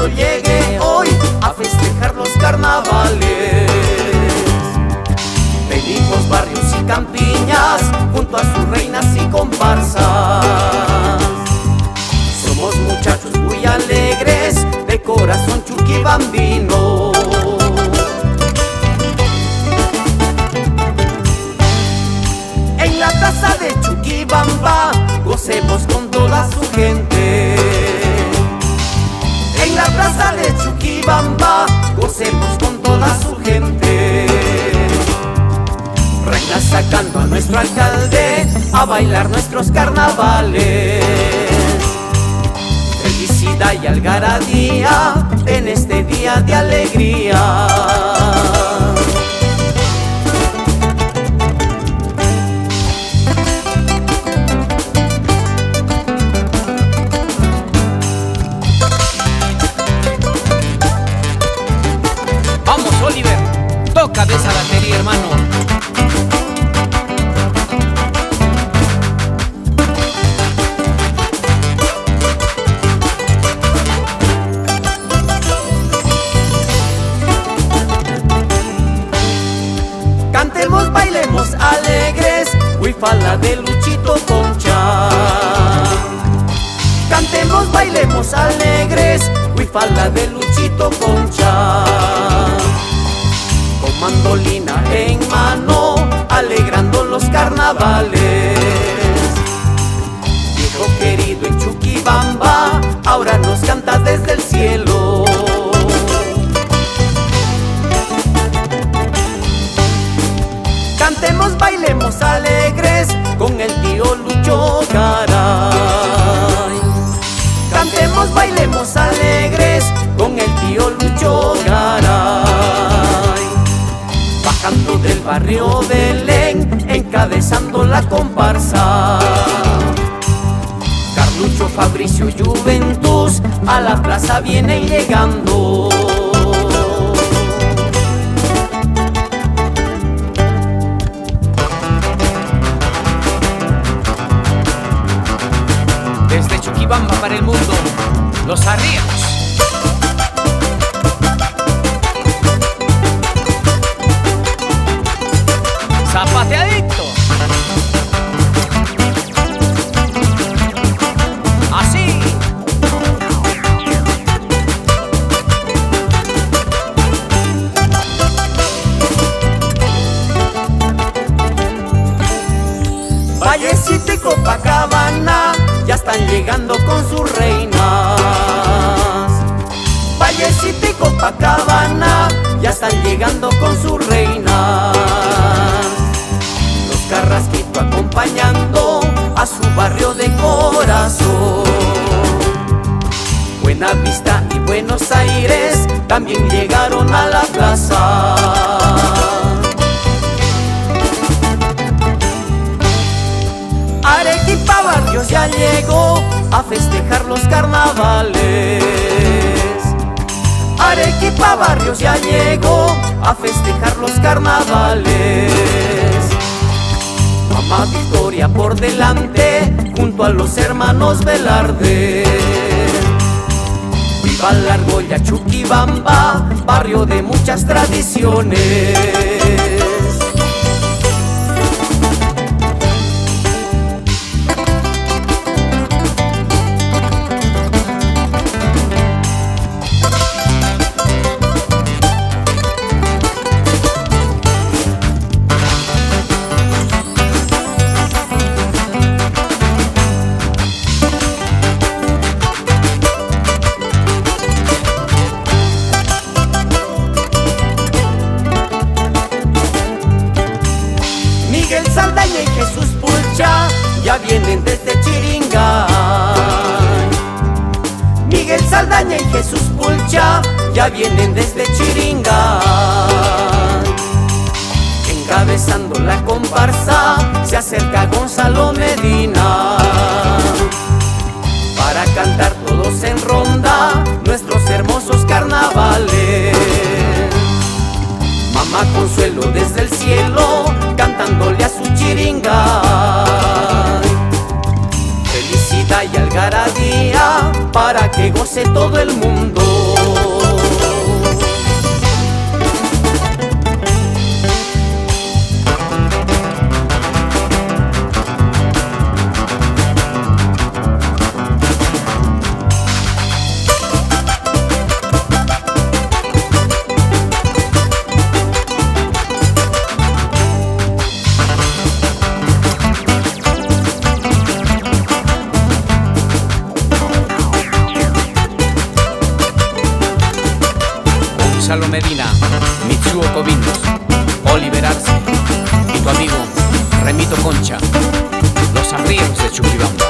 cuando llegue hoy a festejar los carnavales. Venimos barrios y campiñas junto a sus reinas y comparsas. Somos muchachos muy alegres, de corazón chuquibambino. En la plaza de Chuquibamba gocemos con toda su gente. En la plaza de Chuquibamba gocemos con toda su gente. Reinas sacando a nuestro alcalde a bailar nuestros carnavales. Felicidad y algarabía en este día de alegría. Vamos, Oliver, toca de esa batería, hermano. Cantemos, bailemos alegres, huifala de Luchito Concha. Cantemos, bailemos alegres, huifala de Luchito Concha. Con mandolina en mano, alegrando los carnavales. Viejo querido en Chuquibamba, ahora nos canta desde el cielo. Cantemos, bailemos alegres con el tío Lucho Garay. Cantemos, bailemos alegres con el tío Lucho Garay. Bajando del barrio Belén, encabezando la comparsa. Carlucho, Fabricio, Juventus, a la plaza vienen llegando. Desde Chuquibamba para el mundo, los arrieros. Zapateadito. Así. Vallecito y Copacabana ya están llegando con sus reinas. Vallecito y Copacabana ya están llegando con sus reinas. Los Carrasquito acompañando a su barrio de corazón. Buenavista y Buenos Aires también llegaron a la plaza. Arequipa Barrios ya llegó a festejar los carnavales. Arequipa Barrios ya llegó a festejar los carnavales. Mamá Victoria por delante junto a los hermanos Velarde. Viva la Argolla, Chuquibamba, barrio de muchas tradiciones. Miguel Saldaña y Jesús Pulcha ya vienen desde Chiringay. Miguel Saldaña y Jesús Pulcha ya vienen desde Chiringay. Encabezando la comparsa se acerca Gonzalo Medina para cantar todos en ronda nuestros hermosos carnavales. Mamá Consuelo desde el cielo cantándole a su Chiringay. Felicidad y algarabía para que goce todo el mundo. Gonzalo Medina, Mitsuo Covinos, Oliver Arce y tu amigo Remito Concha, los arrieros de Chuquibamba.